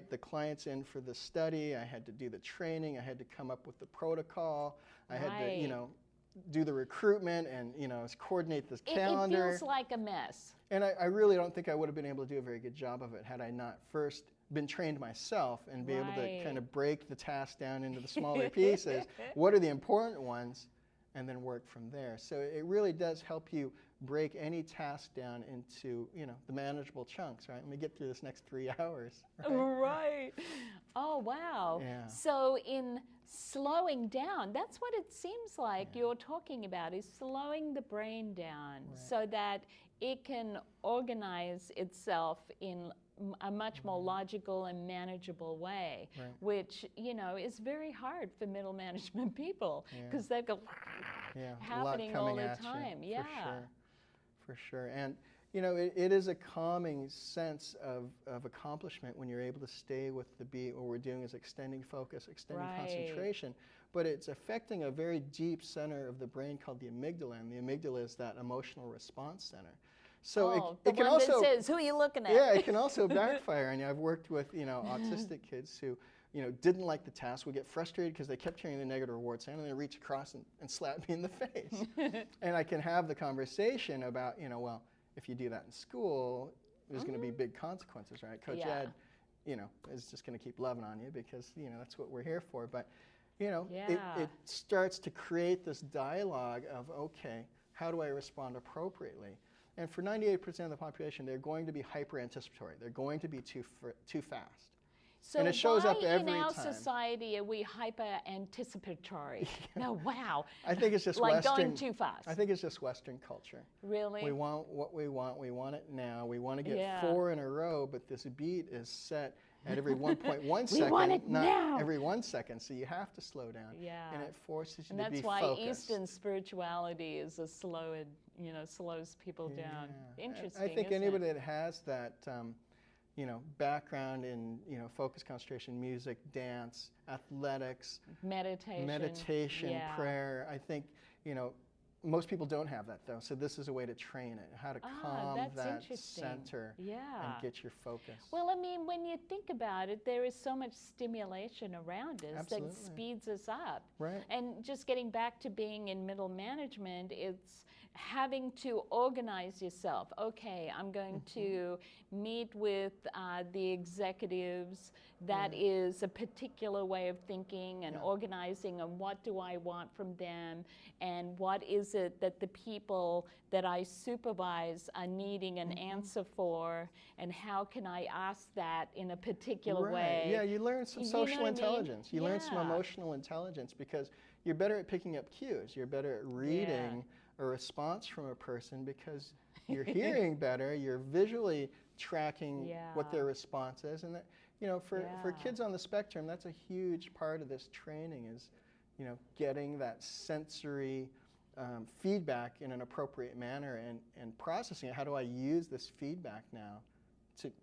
The client's in for the study, I had to do the training, I had to come up with the protocol, I had to, do the recruitment and, coordinate this calendar. It feels like a mess. And I really don't think I would have been able to do a very good job of it had I not first been trained myself and be able to kind of break the task down into the smaller pieces. What are the important ones? And then work from there. So it really does help you break any task down into, the manageable chunks, right? Let me get through this next 3 hours. Right. Oh, wow. Yeah. So in slowing down, that's what it seems like you're talking about, is slowing the brain down so that it can organize itself in a much more logical and manageable way, which, is very hard for middle management people because they've got happening all the time. For sure. And, it is a calming sense of accomplishment when you're able to stay with the beat. What we're doing is extending focus, extending concentration, but it's affecting a very deep center of the brain called the amygdala, and the amygdala is that emotional response center. So it can also, that says, who are you looking at? Yeah, it can also backfire. And I've worked with autistic kids who didn't like the task, would get frustrated because they kept hearing the negative reward sign, and they reach across and slap me in the face. And I can have the conversation about, well, if you do that in school, there's going to be big consequences, right? Coach Ed, is just going to keep loving on you because, that's what we're here for. But, it starts to create this dialogue of, okay, how do I respond appropriately? And for 98% of the population, they're going to be hyper-anticipatory. They're going to be too fast. So and it shows up every in our time. Society are we hyper-anticipatory? No, wow. I think it's just like Western. Going too fast. I think it's just Western culture. Really? We want what we want. We want it now. We want to get 4 in a row, but this beat is set at every 1.1 second, want it not now. every 1 second. So you have to slow down. Yeah. And it forces you and to be that's why focused. Eastern spirituality is a slows people down. Interesting. I think isn't anybody it? that has that background in focus, concentration, music, dance, athletics, meditation, prayer. I think most people don't have that though. So this is a way to train it, how to calm that center and get your focus. Well, I mean, when you think about it, there is so much stimulation around us that speeds us up. Right. And just getting back to being in middle management, it's having to organize yourself. Okay, I'm going to meet with the executives. That is a particular way of thinking and organizing, and what do I want from them, and what is it that the people that I supervise are needing an answer for, and how can I ask that in a particular way? Yeah, you learn some social intelligence. I mean? You learn some emotional intelligence because you're better at picking up cues. You're better at reading a response from a person because you're hearing better, you're visually tracking what their response is. And that, for kids on the spectrum, that's a huge part of this training is, getting that sensory feedback in an appropriate manner and processing it. How do I use this feedback now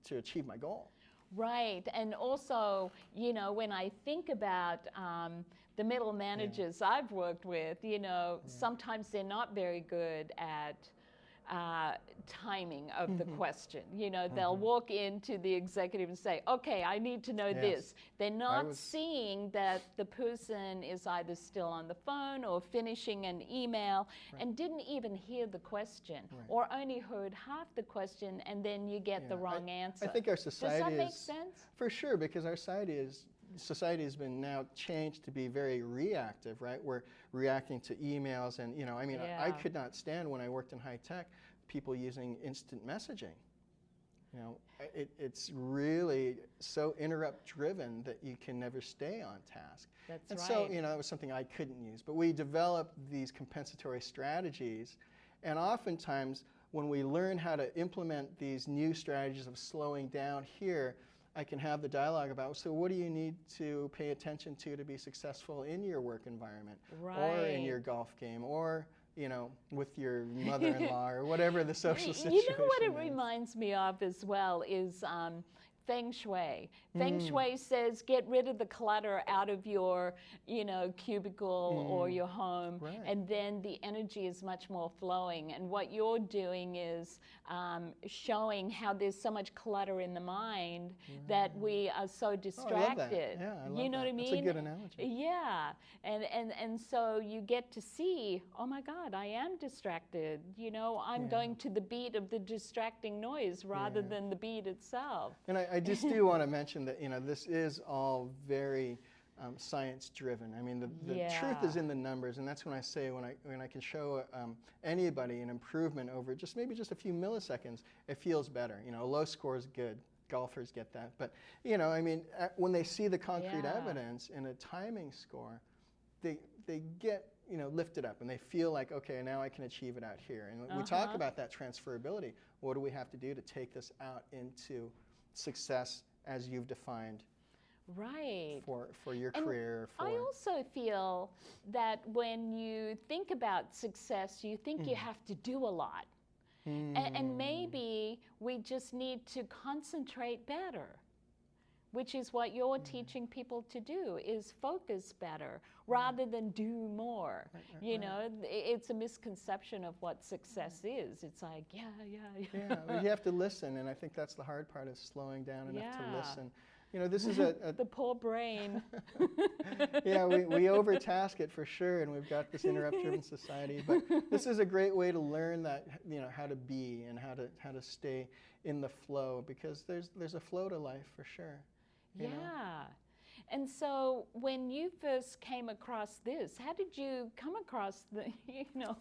to achieve my goal? Right, and also, when I think about the middle managers I've worked with, sometimes they're not very good at timing of the question. They'll walk into the executive and say, okay, I need to know this. They're not seeing that the person is either still on the phone or finishing an email and didn't even hear the question or only heard half the question, and then you get the wrong answer. I think our society Does that make sense? For sure, because our society has been now changed to be very reactive, right? We're reacting to emails and, I could not stand when I worked in high tech, people using instant messaging. It's really so interrupt driven that you can never stay on task. That's right. So, it was something I couldn't use. But we developed these compensatory strategies, and oftentimes when we learn how to implement these new strategies of slowing down here, I can have the dialogue about, so what do you need to pay attention to be successful in your work environment or in your golf game or, with your mother-in-law or whatever the social situation is. You know what it reminds me of as well is Feng Shui. Feng Shui says get rid of the clutter out of your, cubicle or your home, Right. and then the energy is much more flowing. And what you're doing is showing how there's so much clutter in the mind that we are so distracted. Oh, I love that. Yeah, I love you know that. what I mean? That's a good analogy. Yeah, and so you get to see, oh my God, I am distracted. I'm going to the beat of the distracting noise rather than the beat itself. And I just do want to mention that this is all very science-driven. I mean, the truth is in the numbers, and that's when I say when I can show anybody an improvement over maybe just a few milliseconds, it feels better. A low score is good. Golfers get that, but I mean, when they see the concrete evidence in a timing score, they get lifted up and they feel like, okay, now I can achieve it out here. And we talk about that transferability. What do we have to do to take this out into success as you've defined? Right. For your career. I also feel that when you think about success, you think you have to do a lot. And maybe we just need to concentrate better, which is what you're teaching people to do, is focus better rather than do more. It's a misconception of what success is. It's like, yeah. Well, you have to listen, and I think that's the hard part, is slowing down enough to listen. This is the poor brain. Yeah, we overtask it for sure, and we've got this interrupt-driven society. But this is a great way to learn that, how to be and how to stay in the flow, because there's a flow to life for sure. Yeah. And so when you first came across this, how did you come across the,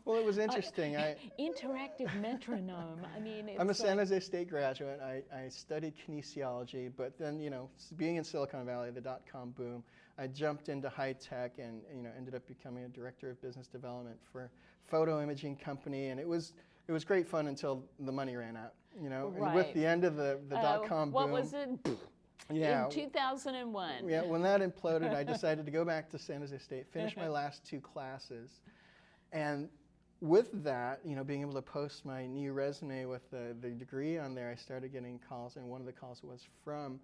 Well, it was interesting. interactive metronome. I mean, I'm a San Jose State graduate. I studied kinesiology, but then, being in Silicon Valley, the dot-com boom, I jumped into high tech and, ended up becoming a director of business development for a photo imaging company. And it was great fun until the money ran out, Right. And with the end of the dot-com boom. What was it? Yeah. In 2001. Yeah, when that imploded, I decided to go back to San Jose State, finish my last 2 classes. And with that, being able to post my new resume with the degree on there, I started getting calls, and one of the calls was from,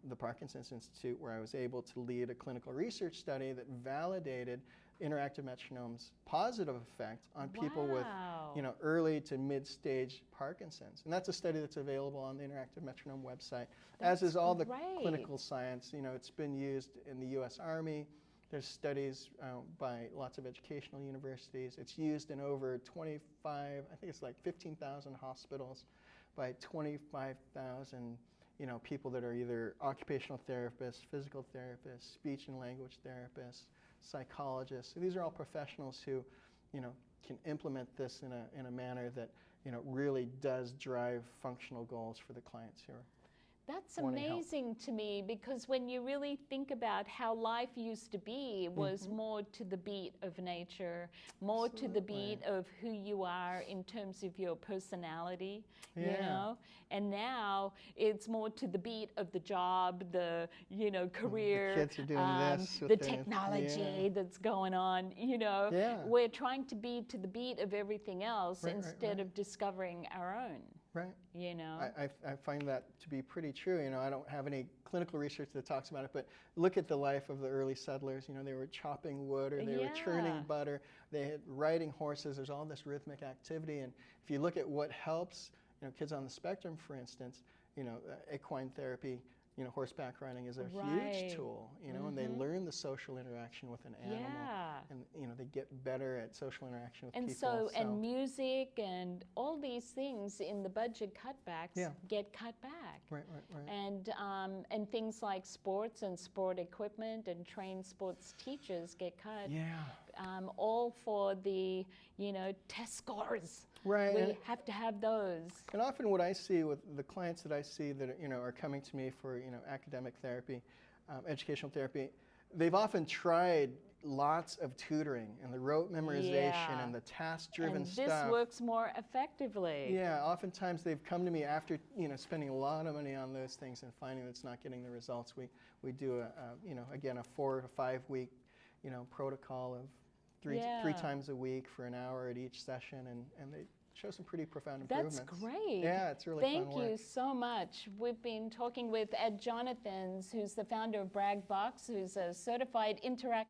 the Parkinson's Institute, where I was able to lead a clinical research study that validated interactive metronome's positive effect on people with, early to mid-stage Parkinson's. And that's a study that's available on the Interactive Metronome website, as is all the clinical science. It's been used in the U.S. Army. There's studies by lots of educational universities. It's used in over 25, I think it's like 15,000 hospitals by 25,000 people that are either occupational therapists, physical therapists, speech and language therapists, psychologists. So these are all professionals who, can implement this in a manner that, really does drive functional goals for the clients who are. That's amazing to me, because when you really think about how life used to be, was more to the beat of nature, more to the beat of who you are in terms of your personality, and now it's more to the beat of the job, the career, the kids are doing this with the technology that's going on. We're trying to be to the beat of everything else instead of discovering our own. Right. I find that to be pretty true. I don't have any clinical research that talks about it, but look at the life of the early settlers. They were chopping wood, or they were churning butter. They had riding horses. There's all this rhythmic activity. And if you look at what helps, kids on the spectrum, for instance, equine therapy, horseback riding is a huge tool, and they learn the social interaction with an animal. And, they get better at social interaction with people. And music and all these things in the budget cutbacks get cut back. Right. And things like sports and sport equipment and trained sports teachers get cut. All for the, test scores. Right. We have to have those. And often what I see with the clients that I see that are coming to me for academic therapy, educational therapy, they've often tried lots of tutoring and the rote memorization and the task-driven stuff. And this works more effectively. Yeah, oftentimes they've come to me after spending a lot of money on those things and finding that it's not getting the results. We do again a 4 to 5 week protocol of three times a week for an hour at each session, and they show some pretty profound That's improvements. great. Yeah, it's really Thank fun work. you so much. We've been talking with Ed Jonathans, who's the founder of Bragg Box, who's a certified interactive